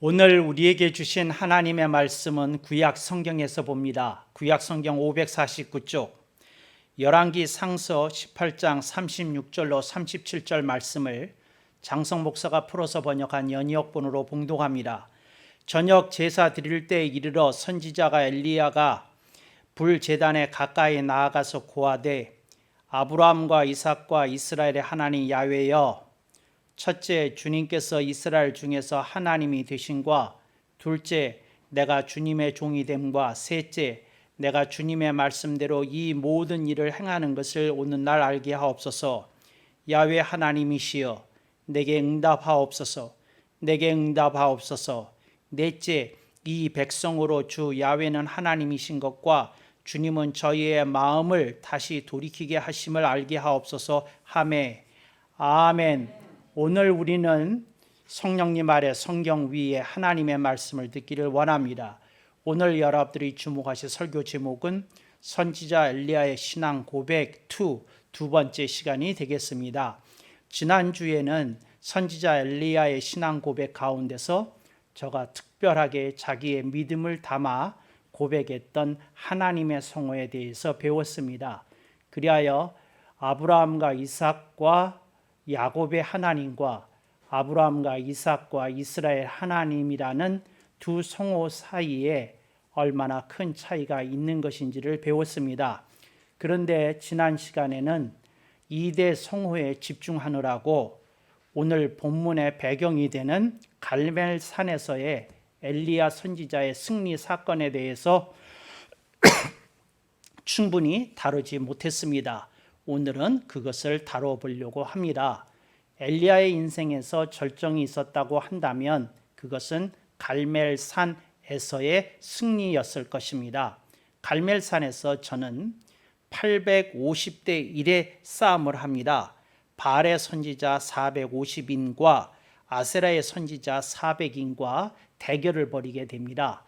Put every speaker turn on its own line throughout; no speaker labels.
오늘 우리에게 주신 하나님의 말씀은 구약 성경에서 봅니다. 구약 성경 549쪽 열왕기 상서 18장 36절로 37절 말씀을 장성 목사가 풀어서 번역한 연이어본으로 봉독합니다. 저녁 제사 드릴 때에 이르러 선지자가 엘리야가 불 제단에 가까이 나아가서 고하되 아브라함과 이삭과 이스라엘의 하나님 야훼여, 첫째, 주님께서 이스라엘 중에서 하나님이 되신과, 둘째, 내가 주님의 종이 됨과, 셋째, 내가 주님의 말씀대로 이 모든 일을 행하는 것을 오늘날 알게 하옵소서. 야훼 하나님이시여, 내게 응답하옵소서. 내게 응답하옵소서. 넷째, 이 백성으로 주 야훼는 하나님이신 것과 주님은 저희의 마음을 다시 돌이키게 하심을 알게 하옵소서. 하매 아멘. 오늘 우리는 성령님 아래 성경 위에 하나님의 말씀을 듣기를 원합니다. 오늘 여러분들이 주목하실 설교 제목은 선지자 엘리야의 신앙 고백 2, 두 번째 시간이 되겠습니다. 지난주에는 선지자 엘리야의 신앙 고백 가운데서 저가 특별하게 자기의 믿음을 담아 고백했던 하나님의 성호에 대해서 배웠습니다. 그리하여 아브라함과 이삭과 야곱의 하나님과 아브라함과 이삭과 이스라엘 하나님이라는 두 성호 사이에 얼마나 큰 차이가 있는 것인지를 배웠습니다. 그런데 지난 시간에는 2대 성호에 집중하느라고 오늘 본문의 배경이 되는 갈멜산에서의 엘리야 선지자의 승리 사건에 대해서 충분히 다루지 못했습니다. 오늘은 그것을 다뤄보려고 합니다. 엘리야의 인생에서 절정이 있었다고 한다면 그것은 갈멜산에서의 승리였을 것입니다. 갈멜산에서 저는 850대 1의 싸움을 합니다. 바알의 선지자 450인과 아세라의 선지자 400인과 대결을 벌이게 됩니다.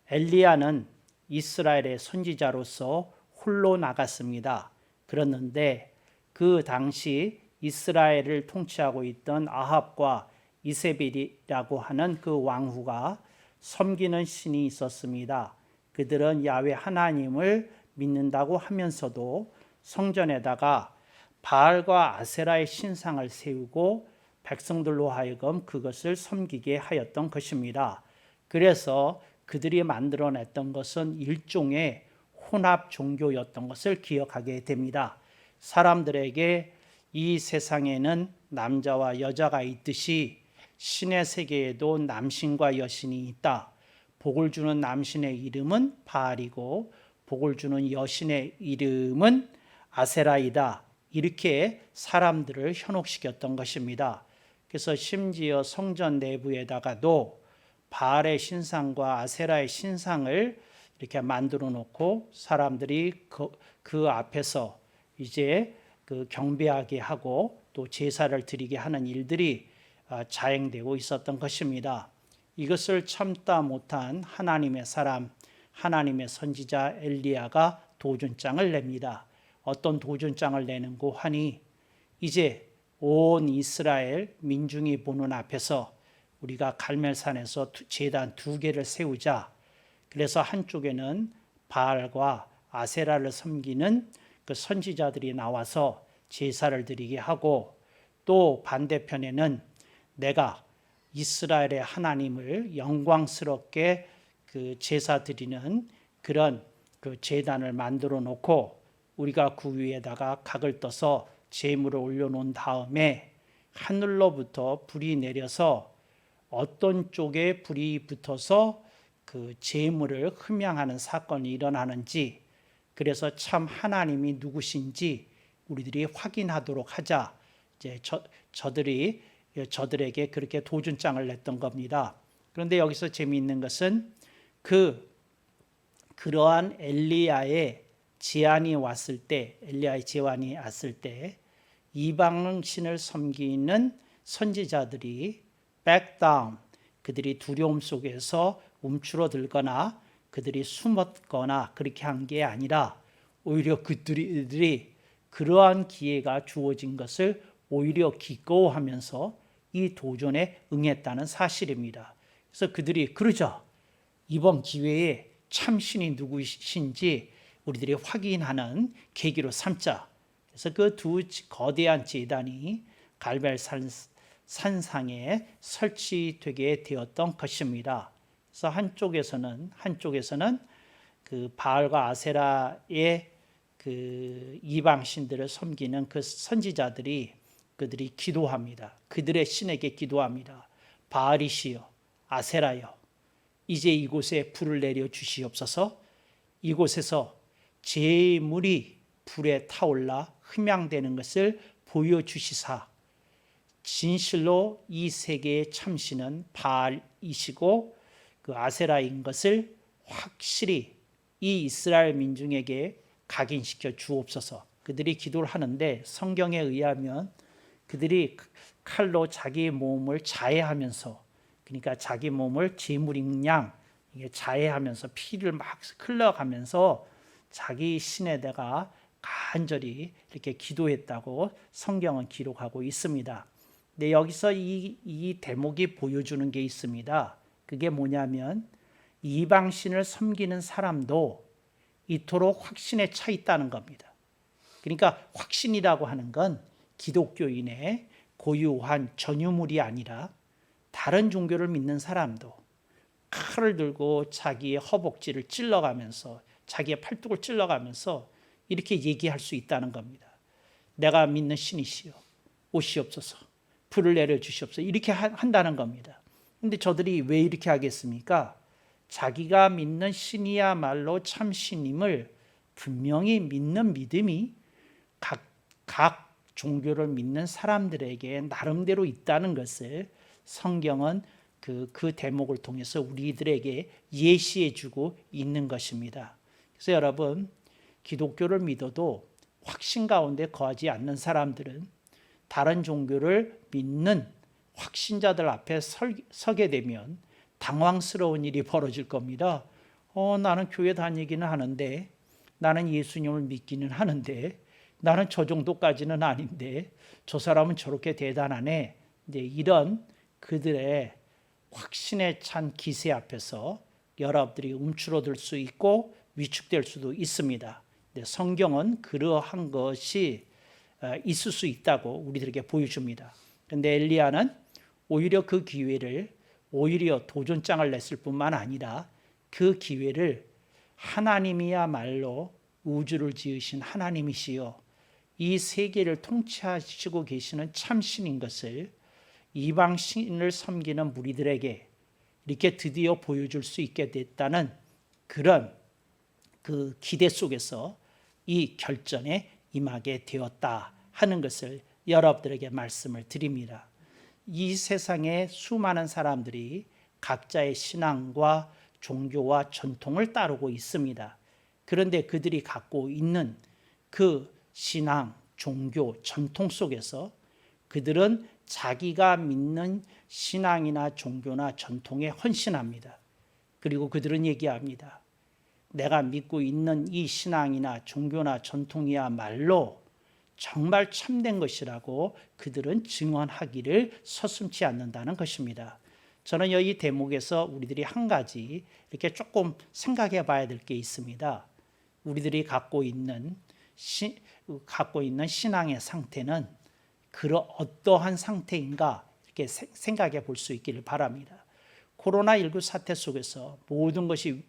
엘리야는 이스라엘의 선지자로서 홀로 나갔습니다. 그랬는데 그 당시 이스라엘을 통치하고 있던 아합과 이세벨이라고 하는 그 왕후가 섬기는 신이 있었습니다. 그들은 야훼 하나님을 믿는다고 하면서도 성전에다가 바알과 아세라의 신상을 세우고 백성들로 하여금 그것을 섬기게 하였던 것입니다. 그래서 그들이 만들어냈던 것은 일종의 혼합 종교였던 것을 기억하게 됩니다. 사람들에게 이 세상에는 남자와 여자가 있듯이 신의 세계에도 남신과 여신이 있다. 복을 주는 남신의 이름은 바알이고 복을 주는 여신의 이름은 아세라이다. 이렇게 사람들을 현혹시켰던 것입니다. 그래서 심지어 성전 내부에다가도 바알의 신상과 아세라의 신상을 이렇게 만들어 놓고 사람들이 그 앞에서 이제 그 경배하게 하고 또 제사를 드리게 하는 일들이 자행되고 있었던 것입니다. 이것을 참다 못한 하나님의 사람, 하나님의 선지자 엘리야가 도준장을 냅니다. 어떤 도준장을 내는고 하니 이제 온 이스라엘 민중이 보는 앞에서 우리가 갈멜산에서 제단 2개를 세우자. 그래서 한쪽에는 바알과 아세라를 섬기는 그 선지자들이 나와서 제사를 드리게 하고 또 반대편에는 내가 이스라엘의 하나님을 영광스럽게 그 제사 드리는 그런 그 제단을 만들어 놓고 우리가 그 위에다가 각을 떠서 제물을 올려놓은 다음에 하늘로부터 불이 내려서 어떤 쪽에 불이 붙어서 그 제물을 흠양하는 사건이 일어나는지, 그래서 참 하나님이 누구신지 우리들이 확인하도록 하자. 이제 저들에게 그렇게 도준장을 냈던 겁니다. 그런데 여기서 재미있는 것은 그러한 엘리야의 제안이 왔을 때, 이방 신을 섬기는 선지자들이 back down, 그들이 두려움 속에서 움츠러들거나 그들이 숨었거나 그렇게 한 게 아니라 오히려 그들이 그러한 기회가 주어진 것을 오히려 기꺼워하면서 이 도전에 응했다는 사실입니다. 그래서 그들이 그러자 이번 기회에 참신이 누구신지 우리들이 확인하는 계기로 삼자. 그래서 그 두 거대한 제단이 갈멜 산상에 설치되게 되었던 것입니다. 그래서 한쪽에서는 그 바알과 아세라의 그 이방 신들을 섬기는 그 선지자들이 그들이 기도합니다. 그들의 신에게 기도합니다. 바알이시여, 아세라여, 이제 이곳에 불을 내려 주시옵소서. 이곳에서 재물이 불에 타올라 흠양되는 것을 보여주시사 진실로 이 세계의 참신은 바알이시고 그 아세라인 것을 확실히 이 이스라엘 민중에게 각인시켜 주옵소서. 그들이 기도를 하는데 성경에 의하면 그들이 칼로 자기 몸을 자해하면서, 그러니까 자기 몸을 제물인 양 자해하면서 피를 막 흘러가면서 자기 신에다가 간절히 이렇게 기도했다고 성경은 기록하고 있습니다. 근데 여기서 이 대목이 보여주는 게 있습니다. 그게 뭐냐면 이방신을 섬기는 사람도 이토록 확신에 차 있다는 겁니다. 그러니까 확신이라고 하는 건 기독교인의 고유한 전유물이 아니라 다른 종교를 믿는 사람도 칼을 들고 자기의 허벅지를 찔러가면서 자기의 팔뚝을 찔러가면서 이렇게 얘기할 수 있다는 겁니다. 내가 믿는 신이시여 오시옵소서, 불을 내려주시옵소서, 이렇게 한다는 겁니다. 근데 저들이 왜 이렇게 하겠습니까? 자기가 믿는 신이야말로 참 신임을 분명히 믿는 믿음이 각 종교를 믿는 사람들에게 나름대로 있다는 것을 성경은 그 대목을 통해서 우리들에게 예시해 주고 있는 것입니다. 그래서 여러분, 기독교를 믿어도 확신 가운데 거하지 않는 사람들은 다른 종교를 믿는 확신자들 앞에 서게 되면 당황스러운 일이 벌어질 겁니다. 나는 교회 다니기는 하는데, 나는 예수님을 믿기는 하는데, 나는 저 정도까지는 아닌데 저 사람은 저렇게 대단하네. 이제 이런 그들의 확신에 찬 기세 앞에서 여러분들이 움츠러들 수 있고 위축될 수도 있습니다. 성경은 그러한 것이 있을 수 있다고 우리들에게 보여줍니다. 그런데 엘리야는 오히려 그 기회를 오히려 도전장을 냈을 뿐만 아니라 그 기회를 하나님이야말로 우주를 지으신 하나님이시여 이 세계를 통치하시고 계시는 참신인 것을 이방신을 섬기는 무리들에게 이렇게 드디어 보여줄 수 있게 됐다는 그런 그 기대 속에서 이 결전에 임하게 되었다 하는 것을 여러분들에게 말씀을 드립니다. 이 세상에 수많은 사람들이 각자의 신앙과 종교와 전통을 따르고 있습니다. 그런데 그들이 갖고 있는 그 신앙, 종교, 전통 속에서 그들은 자기가 믿는 신앙이나 종교나 전통에 헌신합니다. 그리고 그들은 얘기합니다. 내가 믿고 있는 이 신앙이나 종교나 전통이야말로 정말 참된 것이라고 그들은 증언하기를 서슴지 않는다는 것입니다. 저는 이 대목에서 우리들이 한 가지 이렇게 조금 생각해 봐야 될 게 있습니다. 우리들이 갖고 있는 신앙의 상태는 그런 어떠한 상태인가 이렇게 생각해 볼 수 있기를 바랍니다. 코로나19 사태 속에서 모든 것이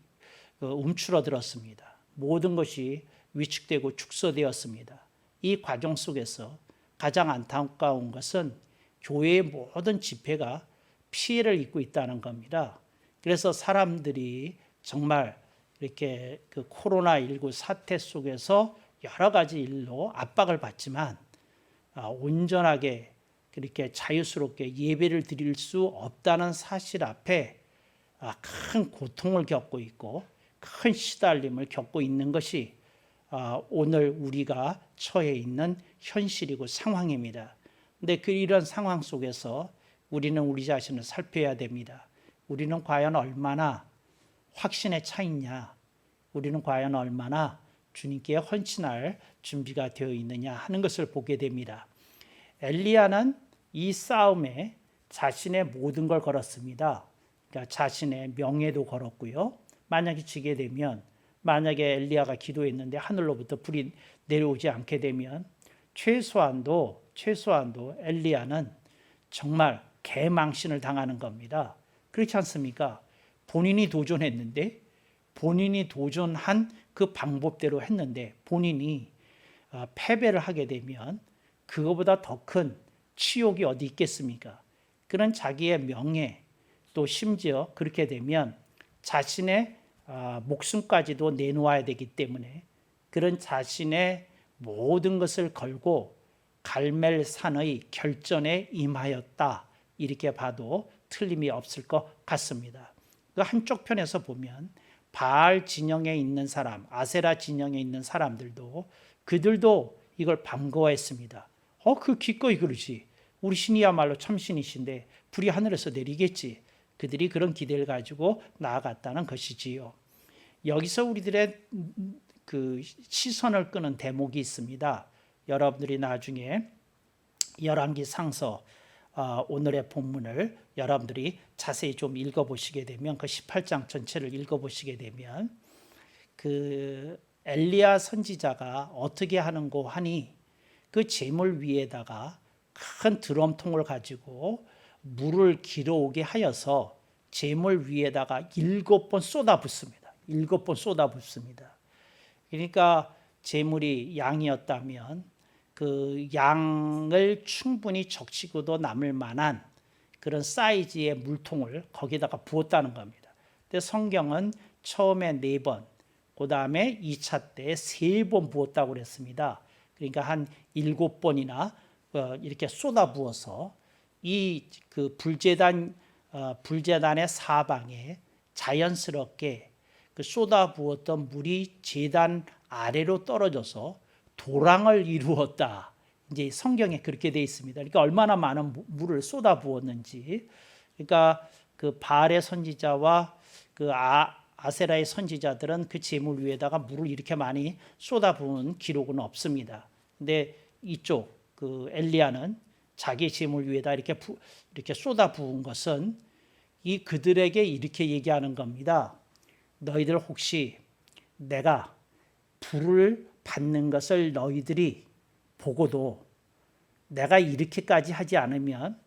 움츠러들었습니다. 모든 것이 위축되고 축소되었습니다. 이 과정 속에서 가장 안타까운 것은 교회의 모든 집회가 피해를 입고 있다는 겁니다. 그래서 사람들이 정말 이렇게 그 코로나19 사태 속에서 여러 가지 일로 압박을 받지만 온전하게 그렇게 자유스럽게 예배를 드릴 수 없다는 사실 앞에 큰 고통을 겪고 있고 큰 시달림을 겪고 있는 것이 오늘 우리가 처해 있는 현실이고 상황입니다. 근데 이런 상황 속에서 우리는 우리 자신을 살펴야 됩니다. 우리는 과연 얼마나 확신에 차 있냐? 우리는 과연 얼마나 주님께 헌신할 준비가 되어 있느냐 하는 것을 보게 됩니다. 엘리야는 이 싸움에 자신의 모든 걸 걸었습니다. 그러니까 자신의 명예도 걸었고요. 만약에 지게 되면, 만약에 엘리야가 기도했는데 하늘로부터 불이 내려오지 않게 되면 최소한도 엘리야는 정말 개망신을 당하는 겁니다. 그렇지 않습니까? 본인이 도전했는데, 본인이 도전한 그 방법대로 했는데 본인이 패배를 하게 되면 그거보다 더 큰 치욕이 어디 있겠습니까? 그런 자기의 명예, 또 심지어 그렇게 되면 자신의 목숨까지도 내놓아야 되기 때문에 그런 자신의 모든 것을 걸고 갈멜산의 결전에 임하였다, 이렇게 봐도 틀림이 없을 것 같습니다. 그 한쪽 편에서 보면 바알 진영에 있는 사람, 아세라 진영에 있는 사람들도 그들도 이걸 반가워했습니다. 그 기꺼이 그러지. 우리 신이야말로 참신이신데 불이 하늘에서 내리겠지. 그들이 그런 기대를 가지고 나아갔다는 것이지요. 여기서 우리들의 그 시선을 끄는 대목이 있습니다. 여러분들이 나중에 열왕기 상서 오늘의 본문을 여러분들이 자세히 좀 읽어보시게 되면, 그 18장 전체를 읽어보시게 되면 그 엘리야 선지자가 어떻게 하는고 하니 그 제물 위에다가 큰 드럼통을 가지고 물을 길어오게 하여서 제물 위에다가 7번 쏟아붓습니다. 7번 쏟아붓습니다. 그러니까 제물이 양이었다면 그 양을 충분히 적시고도 남을 만한 그런 사이즈의 물통을 거기다가 부었다는 겁니다. 근데 성경은 처음에 4번, 그 다음에 2차 때 3번 부었다고 그랬습니다. 그러니까 한 7번이나 이렇게 쏟아 부어서 이 그 불제단의 사방에 자연스럽게 그 쏟아 부었던 물이 제단 아래로 떨어져서 도랑을 이루었다. 이제 성경에 그렇게 되어 있습니다. 그러니까 얼마나 많은 물을 쏟아 부었는지. 그러니까 그 바알의 선지자와 그 아세라의 선지자들은 그 제물 위에다가 물을 이렇게 많이 쏟아 부은 기록은 없습니다. 근데 이쪽 그 엘리야는 자기 제물 위에다 이렇게 쏟아 부은 것은 이 그들에게 이렇게 얘기하는 겁니다. 너희들 혹시 내가 불을 받는 것을 너희들이 보고도 내가 이렇게까지 하지 않으면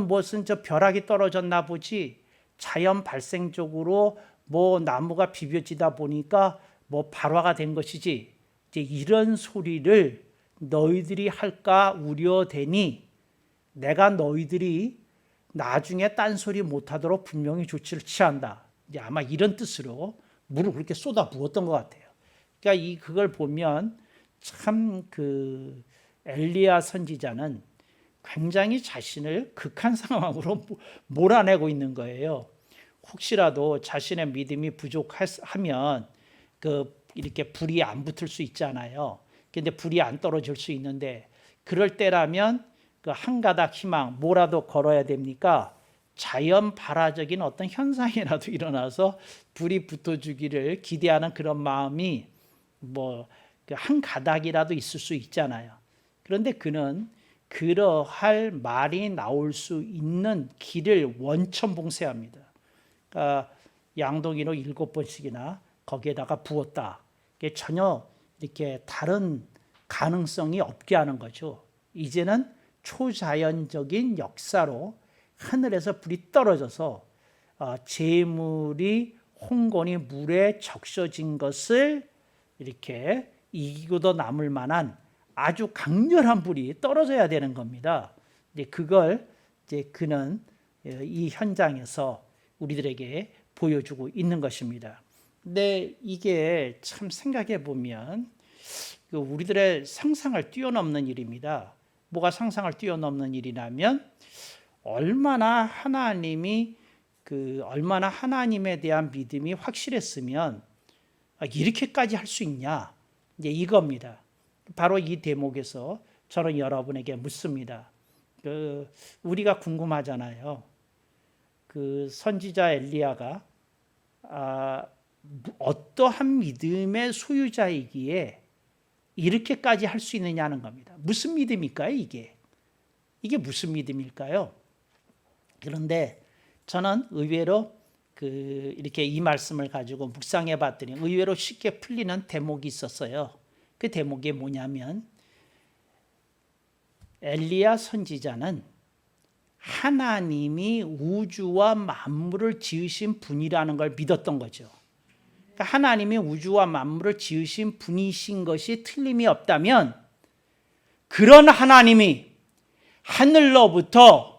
무슨 저 벼락이 떨어졌나 보지, 자연 발생적으로 뭐 나무가 비벼지다 보니까 뭐 발화가 된 것이지, 이제 이런 소리를 너희들이 할까 우려되니 내가 너희들이 나중에 딴소리 못하도록 분명히 조치를 취한다. 이제 아마 이런 뜻으로 물을 그렇게 쏟아 부었던 것 같아요. 그러니까 그걸 보면 참 그 엘리야 선지자는 굉장히 자신을 극한 상황으로 몰아내고 있는 거예요. 혹시라도 자신의 믿음이 부족하면 이렇게 불이 안 붙을 수 있잖아요. 근데 불이 안 떨어질 수 있는데, 그럴 때라면 그 한 가닥 희망 뭐라도 걸어야 됩니까? 자연 발화적인 어떤 현상이라도 일어나서 불이 붙어주기를 기대하는 그런 마음이 뭐 한 가닥이라도 있을 수 있잖아요. 그런데 그는 그러할 말이 나올 수 있는 길을 원천봉쇄합니다. 그러니까 양동이로 7번씩이나 거기에다가 부었다. 이게 전혀 이렇게 다른 가능성이 없게 하는 거죠. 이제는 초자연적인 역사로 하늘에서 불이 떨어져서 재물이 홍건이 물에 적셔진 것을 이렇게 이기고도 남을 만한 아주 강렬한 불이 떨어져야 되는 겁니다. 이제 그걸 이제 그는 이 현장에서 우리들에게 보여주고 있는 것입니다. 근데 이게 참 생각해 보면 우리들의 상상을 뛰어넘는 일입니다. 뭐가 상상을 뛰어넘는 일이냐면 얼마나 하나님에 대한 믿음이 확실했으면 이렇게까지 할 수 있냐, 이제 이겁니다. 바로 이 대목에서 저는 여러분에게 묻습니다. 우리가 궁금하잖아요. 그 선지자 엘리야가 어떠한 믿음의 소유자이기에 이렇게까지 할 수 있느냐는 겁니다. 무슨 믿음일까요, 이게? 이게 무슨 믿음일까요? 그런데 저는 의외로 이렇게 이 말씀을 가지고 묵상해 봤더니 의외로 쉽게 풀리는 대목이 있었어요. 그 대목이 뭐냐면 엘리야 선지자는 하나님이 우주와 만물을 지으신 분이라는 걸 믿었던 거죠. 그러니까 하나님이 우주와 만물을 지으신 분이신 것이 틀림이 없다면 그런 하나님이 하늘로부터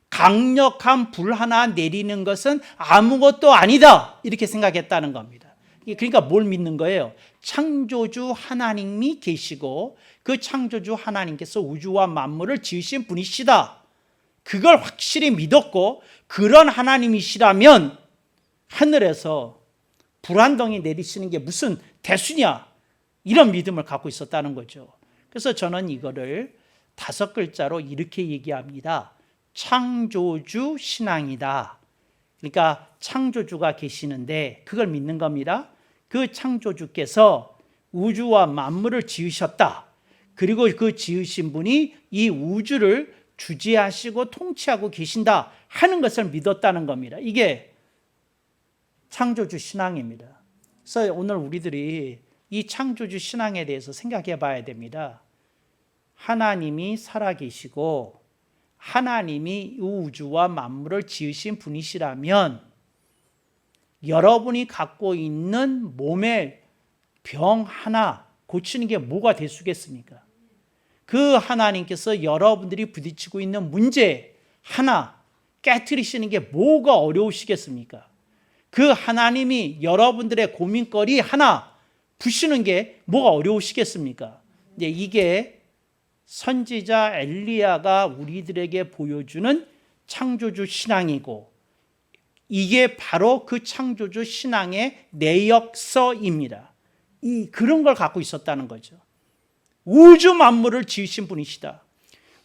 강력한 불 하나 내리는 것은 아무것도 아니다 이렇게 생각했다는 겁니다. 그러니까 뭘 믿는 거예요? 창조주 하나님이 계시고 그 창조주 하나님께서 우주와 만물을 지으신 분이시다. 그걸 확실히 믿었고 그런 하나님이시라면 하늘에서 불 한 덩이 내리시는 게 무슨 대수냐 이런 믿음을 갖고 있었다는 거죠. 그래서 저는 이거를 5글자로 이렇게 얘기합니다. 창조주 신앙이다. 그러니까 창조주가 계시는데 그걸 믿는 겁니다. 그 창조주께서 우주와 만물을 지으셨다. 그리고 그 지으신 분이 이 우주를 주재하시고 통치하고 계신다 하는 것을 믿었다는 겁니다. 이게 창조주 신앙입니다. 그래서 오늘 우리들이 이 창조주 신앙에 대해서 생각해 봐야 됩니다. 하나님이 살아계시고 하나님이 우주와 만물을 지으신 분이시라면 여러분이 갖고 있는 몸의 병 하나 고치는 게 뭐가 대수겠습니까? 그 하나님께서 여러분들이 부딪히고 있는 문제 하나 깨트리시는 게 뭐가 어려우시겠습니까? 그 하나님이 여러분들의 고민거리 하나 푸시는 게 뭐가 어려우시겠습니까? 이게 선지자 엘리야가 우리들에게 보여주는 창조주 신앙이고 이게 바로 그 창조주 신앙의 내역서입니다. 그런 걸 갖고 있었다는 거죠. 우주 만물을 지으신 분이시다.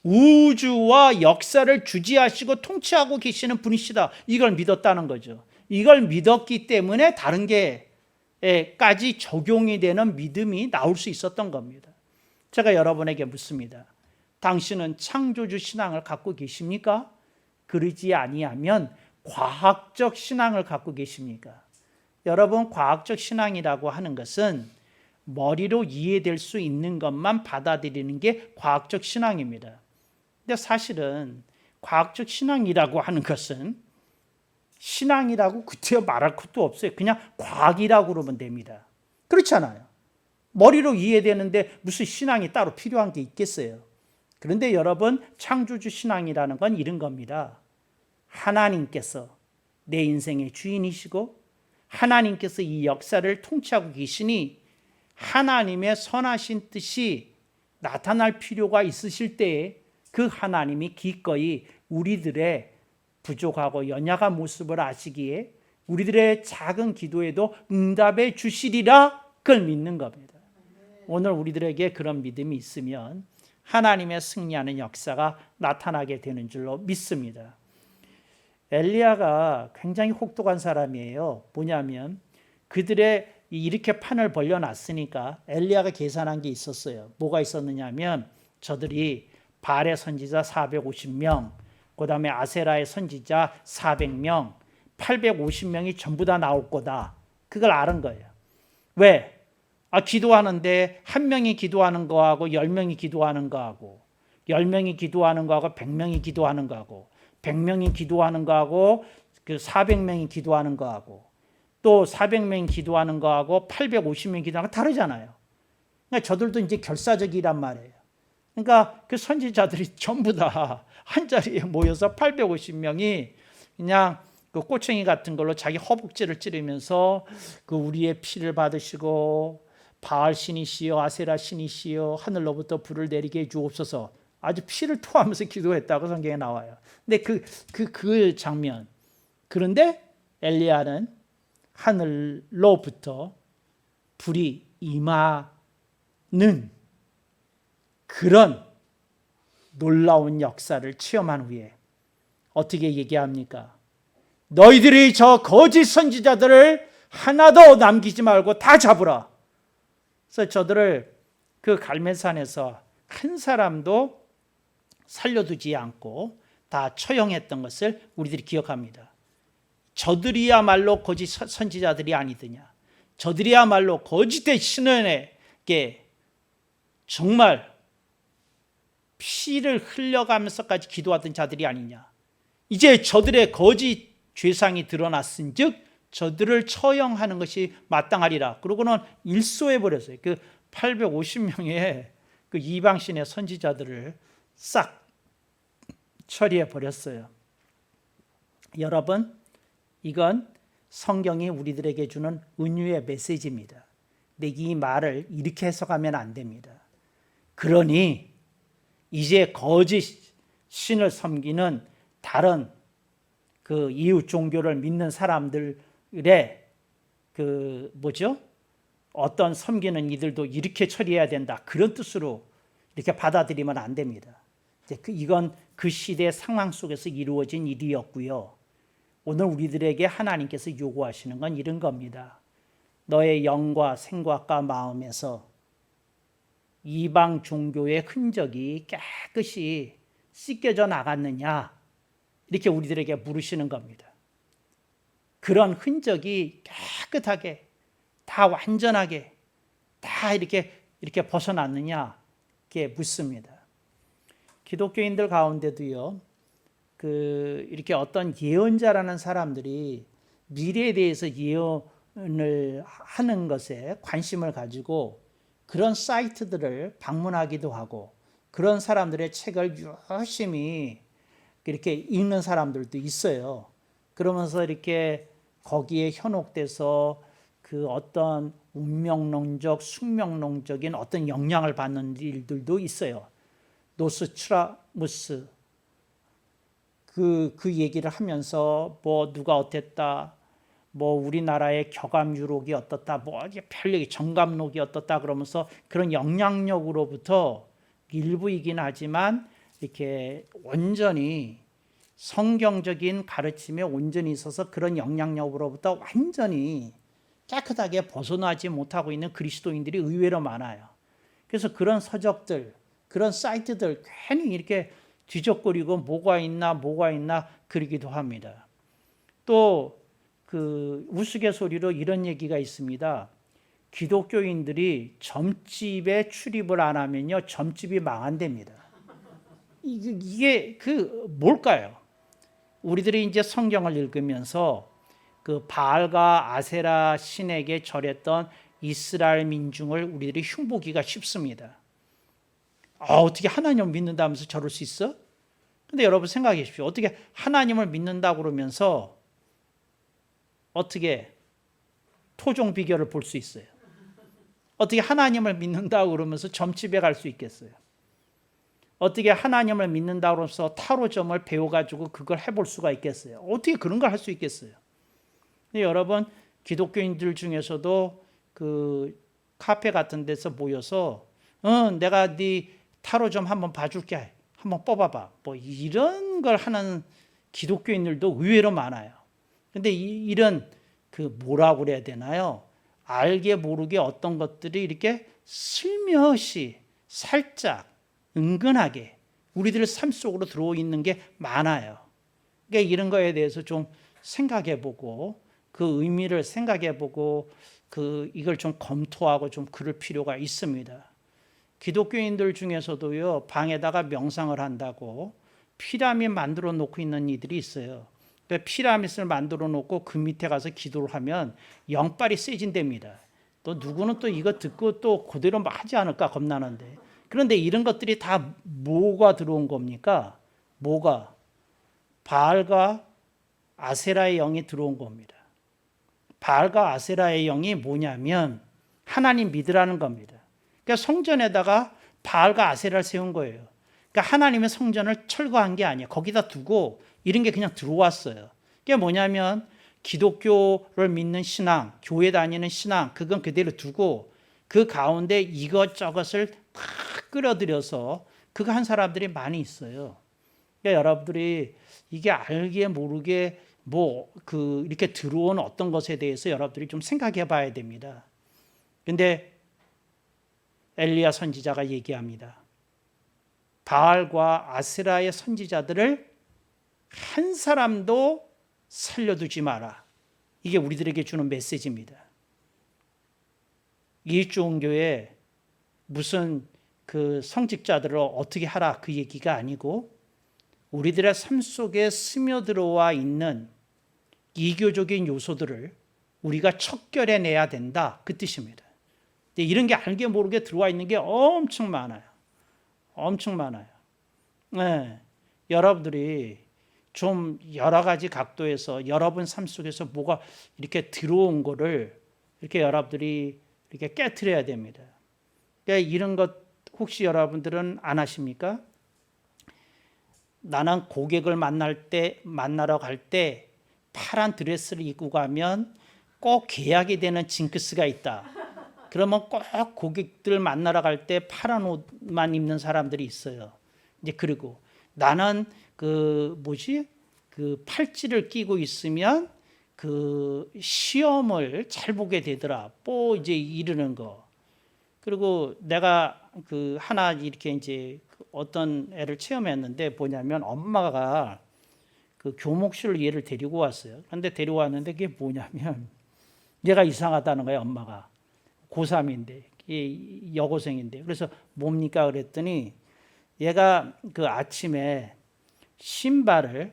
우주와 역사를 주지하시고 통치하고 계시는 분이시다. 이걸 믿었다는 거죠. 이걸 믿었기 때문에 다른 게까지 적용이 되는 믿음이 나올 수 있었던 겁니다. 제가 여러분에게 묻습니다. 당신은 창조주 신앙을 갖고 계십니까? 그러지 아니하면 과학적 신앙을 갖고 계십니까? 여러분, 과학적 신앙이라고 하는 것은 머리로 이해될 수 있는 것만 받아들이는 게 과학적 신앙입니다. 근데 사실은 과학적 신앙이라고 하는 것은 신앙이라고 그때야 말할 것도 없어요. 그냥 과학이라고 그러면 됩니다. 그렇잖아요. 머리로 이해되는데 무슨 신앙이 따로 필요한 게 있겠어요. 그런데 여러분, 창조주 신앙이라는 건 이런 겁니다. 하나님께서 내 인생의 주인이시고 하나님께서 이 역사를 통치하고 계시니 하나님의 선하신 뜻이 나타날 필요가 있으실 때에 그 하나님이 기꺼이 우리들의 부족하고 연약한 모습을 아시기에 우리들의 작은 기도에도 응답해 주시리라 그걸 믿는 겁니다. 오늘 우리들에게 그런 믿음이 있으면 하나님의 승리하는 역사가 나타나게 되는 줄로 믿습니다. 엘리야가 굉장히 혹독한 사람이에요. 뭐냐면 그들의 이렇게 판을 벌려놨으니까 엘리야가 계산한 게 있었어요. 뭐가 있었느냐면 저들이 바알의 선지자 450명, 그 다음에 아세라의 선지자 400명, 850명이 전부 다 나올 거다. 그걸 아는 거예요. 왜? 기도하는데 한 명이 기도하는 거하고 10명이 기도하는 거하고 10명이 기도하는 거하고 100명이 기도하는 거하고 100명이 기도하는 거하고 그 400명이 기도하는 거하고 또 400명이 기도하는 거하고 850명이 기도하는 거 다르잖아요. 그러니까 저들도 이제 결사적이란 말이에요. 그러니까 그 선지자들이 전부 다 한 자리에 모여서 850명이 그냥 그 꼬챙이 같은 걸로 자기 허벅지를 찌르면서 그 우리의 피를 받으시고 바알 신이시여 아세라 신이시여 하늘로부터 불을 내리게 해 주옵소서 아주 피를 토하면서 기도했다고 성경에 나와요. 근데 그 장면. 그런데 엘리야는 하늘로부터 불이 임하는 그런 놀라운 역사를 체험한 후에 어떻게 얘기합니까? 너희들이 저 거짓 선지자들을 하나도 남기지 말고 다 잡으라. 그래서 저들을 그 갈멜산에서 한 사람도 살려두지 않고 다 처형했던 것을 우리들이 기억합니다. 저들이야말로 거짓 선지자들이 아니더냐. 저들이야말로 거짓된 신원에게 정말 피를 흘려가면서까지 기도하던 자들이 아니냐. 이제 저들의 거짓 죄상이 드러났은즉 저들을 처형하는 것이 마땅하리라. 그러고는 일소해 버렸어요. 그 850명의 그 이방신의 선지자들을 싹 처리해 버렸어요. 여러분, 이건 성경이 우리들에게 주는 은유의 메시지입니다. 근데 이 말을 이렇게 해석하면 안 됩니다. 그러니 이제 거짓 신을 섬기는 다른 그 이웃 종교를 믿는 사람들의 어떤 섬기는 이들도 이렇게 처리해야 된다. 그런 뜻으로 이렇게 받아들이면 안 됩니다. 이건 그 시대의 상황 속에서 이루어진 일이었고요. 오늘 우리들에게 하나님께서 요구하시는 건 이런 겁니다. 너의 영과 생각과 마음에서 이방 종교의 흔적이 깨끗이 씻겨져 나갔느냐, 이렇게 우리들에게 물으시는 겁니다. 그런 흔적이 깨끗하게 다 완전하게 다 이렇게 벗어났느냐, 이렇게 묻습니다. 기독교인들 가운데도요, 이렇게 어떤 예언자라는 사람들이 미래에 대해서 예언을 하는 것에 관심을 가지고 그런 사이트들을 방문하기도 하고 그런 사람들의 책을 열심히 이렇게 읽는 사람들도 있어요. 그러면서 이렇게 거기에 현혹돼서 그 어떤 운명론적, 숙명론적인 어떤 영향을 받는 일들도 있어요. 노스트라무스 그 얘기를 하면서 뭐 누가 어땠다, 뭐 우리나라의 격암 유록이 어떻다, 뭐 별 얘기 정감록이 어떻다 그러면서 그런 영향력으로부터 일부이긴 하지만 이렇게 온전히 성경적인 가르침에 온전히 있어서 그런 영향력으로부터 완전히 깨끗하게 벗어나지 못하고 있는 그리스도인들이 의외로 많아요. 그래서 그런 서적들, 그런 사이트들 괜히 이렇게 뒤적거리고 뭐가 있나 그러기도 합니다. 또 그 우스갯소리로 이런 얘기가 있습니다. 기독교인들이 점집에 출입을 안 하면요, 점집이 망한답니다. 이게 뭘까요? 우리들이 이제 성경을 읽으면서 그 바알과 아세라 신에게 절했던 이스라엘 민중을 우리들이 흉보기가 쉽습니다. 어떻게 하나님을 믿는다면서 저럴 수 있어? 근데 여러분 생각해 보십시오. 어떻게 하나님을 믿는다고 그러면서 어떻게 토종 비결을 볼 수 있어요? 어떻게 하나님을 믿는다고 그러면서 점집에 갈 수 있겠어요? 어떻게 하나님을 믿는다고 그러면서 타로점을 배워가지고 그걸 해볼 수가 있겠어요? 어떻게 그런 걸 할 수 있겠어요? 근데 여러분, 기독교인들 중에서도 그 카페 같은 데서 모여서 내가 네 타로점 한번 봐줄게, 한번 뽑아봐, 뭐 이런 걸 하는 기독교인들도 의외로 많아요. 근데 이런 뭐라고 그래야 되나요? 알게 모르게 어떤 것들이 이렇게 슬며시 살짝 은근하게 우리들의 삶 속으로 들어있는 게 많아요. 그러니까 이런 거에 대해서 좀 생각해보고 그 의미를 생각해보고 이걸 좀 검토하고 좀 그럴 필요가 있습니다. 기독교인들 중에서도요, 방에다가 명상을 한다고 피라미드 만들어 놓고 있는 이들이 있어요. 피라미드를 만들어 놓고 그 밑에 가서 기도를 하면 영빨이 세진답니다. 또 누구는 또 이거 듣고 또 그대로 하지 않을까 겁나는데. 그런데 이런 것들이 다 뭐가 들어온 겁니까? 뭐가? 바알과 아세라의 영이 들어온 겁니다. 바알과 아세라의 영이 뭐냐면 하나님 믿으라는 겁니다. 그러니까 성전에다가 바알과 아세라를 세운 거예요. 그러니까 하나님의 성전을 철거한 게 아니에요. 거기다 두고 이런 게 그냥 들어왔어요. 그게 뭐냐면 기독교를 믿는 신앙, 교회 다니는 신앙, 그건 그대로 두고 그 가운데 이것저것을 다 끌어들여서 그거 한 사람들이 많이 있어요. 그러니까 여러분들이 이게 알게 모르게 이렇게 들어온 어떤 것에 대해서 여러분들이 좀 생각해 봐야 됩니다. 근데 엘리야 선지자가 얘기합니다. 바알과 아세라의 선지자들을 한 사람도 살려두지 마라. 이게 우리들에게 주는 메시지입니다. 이일주온교회 무슨 그 성직자들을 어떻게 하라 그 얘기가 아니고 우리들의 삶 속에 스며들어와 있는 이교적인 요소들을 우리가 척결해내야 된다 그 뜻입니다. 이런 게 알게 모르게 들어와 있는 게 엄청 많아요. 엄청 많아요. 네, 여러분들이 좀 여러 가지 각도에서 여러분 삶 속에서 뭐가 이렇게 들어온 거를 이렇게 여러분들이 이렇게 깨트려야 됩니다. 그러니까 이런 것 혹시 여러분들은 안 하십니까? 나는 고객을 만나러 갈 때 파란 드레스를 입고 가면 꼭 계약이 되는 징크스가 있다. 그러면 꼭 고객들 만나러 갈 때 파란 옷만 입는 사람들이 있어요. 이제 그리고 나는 그 팔찌를 끼고 있으면 그 시험을 잘 보게 되더라. 뭐 이제 이러는 거. 그리고 내가 그 하나 이렇게 이제 어떤 애를 체험했는데 뭐냐면 엄마가 그 교목실로 얘를 데리고 왔어요. 그런데 데리고 왔는데 그게 뭐냐면 얘가 이상하다는 거예요. 엄마가 고3인데 여고생인데 그래서 뭡니까 그랬더니 얘가 그 아침에 신발을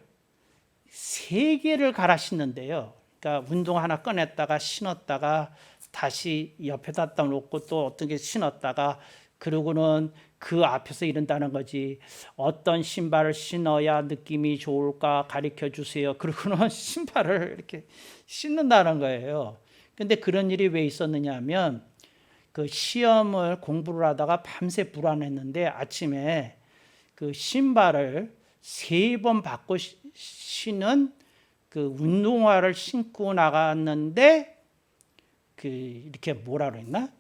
3개를 갈아 신는데요. 그러니까 운동 하나 꺼냈다가 신었다가 다시 옆에다 놓고 또 어떤 게 신었다가 그러고는 그 앞에서 이런다는 거지. 어떤 신발을 신어야 느낌이 좋을까 가르쳐 주세요. 그러고는 신발을 이렇게 신는다는 거예요. 근데 그런 일이 왜 있었느냐 하면 그 시험을 공부를 하다가 밤새 불안했는데 아침에 그 신발을 3번 바꿔 신은 그 운동화를 신고 나갔는데 그 이렇게 뭐라 그랬나?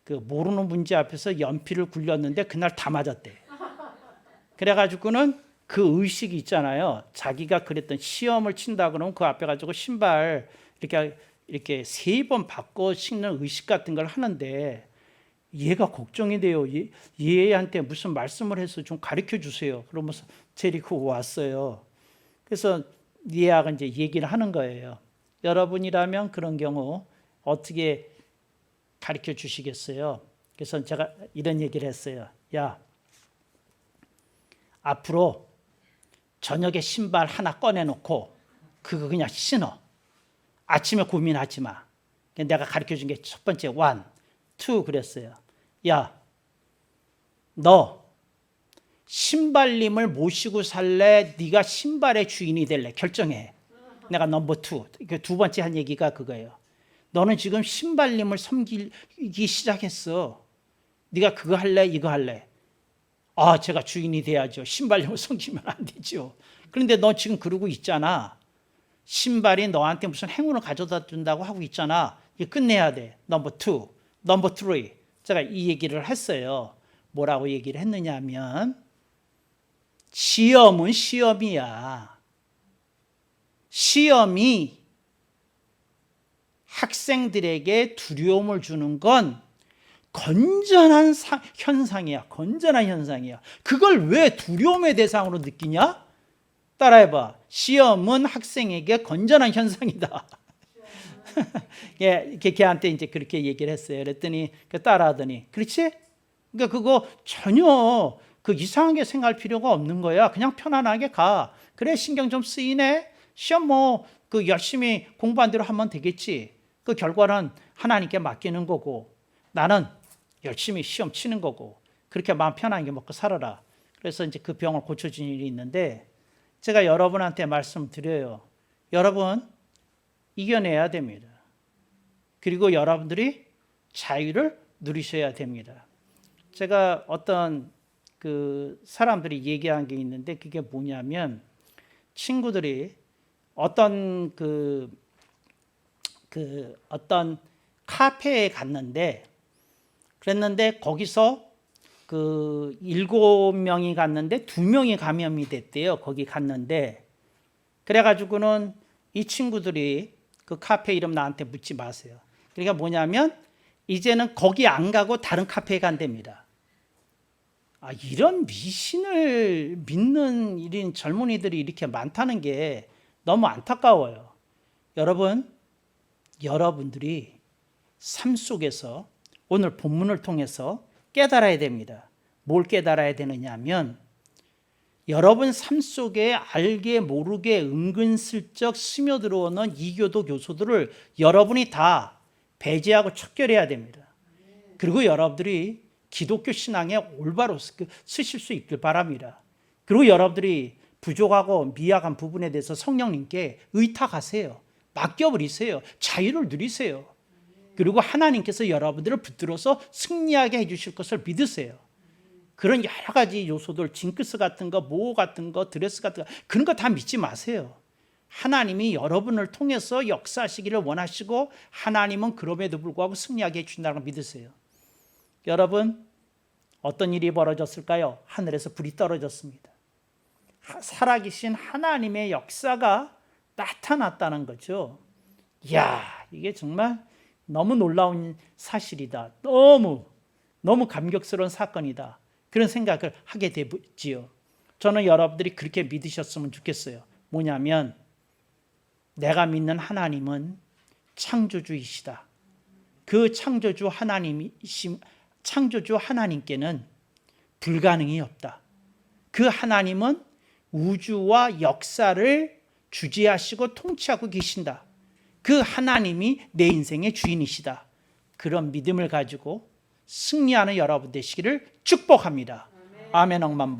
그 모르는 문제 앞에서 연필을 굴렸는데 그날 다 맞았대. 그래가지고는 그 의식이 있잖아요. 자기가 그랬던 시험을 친다 그러면 그 앞에 가지고 신발 이렇게 3번 바꿔 신는 의식 같은 걸 하는데 얘가 걱정이 돼요. 얘한테 무슨 말씀을 해서 좀 가르쳐 주세요. 그러면서 데리고 왔어요. 그래서 얘가 이제 얘기를 하는 거예요. 여러분이라면 그런 경우 어떻게 가르쳐 주시겠어요? 그래서 제가 이런 얘기를 했어요. 야, 앞으로 저녁에 신발 하나 꺼내놓고 그거 그냥 신어. 아침에 고민하지 마. 내가 가르쳐 준 게 첫 번째 1, 2 그랬어요. 야, 너 신발님을 모시고 살래? 네가 신발의 주인이 될래? 결정해. 내가 넘버 2. 두 번째 한 얘기가 그거예요. 너는 지금 신발님을 섬기기 시작했어. 네가 그거 할래? 이거 할래? 아, 제가 주인이 돼야죠. 신발님을 섬기면 안 되죠. 그런데 너 지금 그러고 있잖아. 신발이 너한테 무슨 행운을 가져다 준다고 하고 있잖아. 이거 끝내야 돼. 넘버 2, 넘버 3. 제가 이 얘기를 했어요. 뭐라고 얘기를 했느냐 하면 시험은 시험이야. 시험이 학생들에게 두려움을 주는 건 건전한 현상이야. 건전한 현상이야. 그걸 왜 두려움의 대상으로 느끼냐? 따라해봐. 시험은 학생에게 건전한 현상이다. 예, 걔한테 이제 그렇게 얘기를 했어요. 그랬더니 따라하더니, 그렇지? 그러니까 그거 전혀 그 이상하게 생각할 필요가 없는 거야. 그냥 편안하게 가. 그래, 신경 좀 쓰이네. 시험 그 열심히 공부한 대로 하면 되겠지. 그 결과는 하나님께 맡기는 거고, 나는 열심히 시험 치는 거고, 그렇게 마음 편하게 먹고 살아라. 그래서 이제 그 병을 고쳐준 일이 있는데, 제가 여러분한테 말씀드려요. 여러분, 이겨내야 됩니다. 그리고 여러분들이 자유를 누리셔야 됩니다. 제가 어떤 그 사람들이 얘기한 게 있는데 그게 뭐냐면 친구들이 어떤 어떤 카페에 갔는데 그랬는데 거기서 그 7명이 갔는데 2명이 감염이 됐대요. 거기 갔는데 그래가지고는 이 친구들이 그 카페 이름 나한테 묻지 마세요. 그러니까 뭐냐면 이제는 거기 안 가고 다른 카페에 간답니다. 이런 미신을 믿는 이런 젊은이들이 이렇게 많다는 게 너무 안타까워요. 여러분, 여러분들이 삶 속에서 오늘 본문을 통해서 깨달아야 됩니다. 뭘 깨달아야 되느냐 하면 여러분 삶 속에 알게 모르게 은근슬쩍 스며들어오는 이교도 요소들을 여러분이 다 배제하고 척결해야 됩니다. 그리고 여러분들이 기독교 신앙에 올바로 쓰실 수 있길 바랍니다. 그리고 여러분들이 부족하고 미약한 부분에 대해서 성령님께 의탁하세요. 맡겨버리세요. 자유를 누리세요. 그리고 하나님께서 여러분들을 붙들어서 승리하게 해주실 것을 믿으세요. 그런 여러 가지 요소들, 징크스 같은 거, 모호 같은 거, 드레스 같은 거, 그런 거 다 믿지 마세요. 하나님이 여러분을 통해서 역사하시기를 원하시고 하나님은 그럼에도 불구하고 승리하게 해주신다는 걸 믿으세요. 여러분, 어떤 일이 벌어졌을까요? 하늘에서 불이 떨어졌습니다. 살아계신 하나님의 역사가 나타났다는 거죠. 이야, 이게 정말 너무 놀라운 사실이다. 너무 감격스러운 사건이다. 그런 생각을 하게 되지요. 저는 여러분들이 그렇게 믿으셨으면 좋겠어요. 뭐냐면 내가 믿는 하나님은 창조주이시다. 그 창조주 하나님께는 불가능이 없다. 그 하나님은 우주와 역사를 주재하시고 통치하고 계신다. 그 하나님이 내 인생의 주인이시다. 그런 믿음을 가지고 승리하는 여러분 되시기를 축복합니다. 아멘 억만번.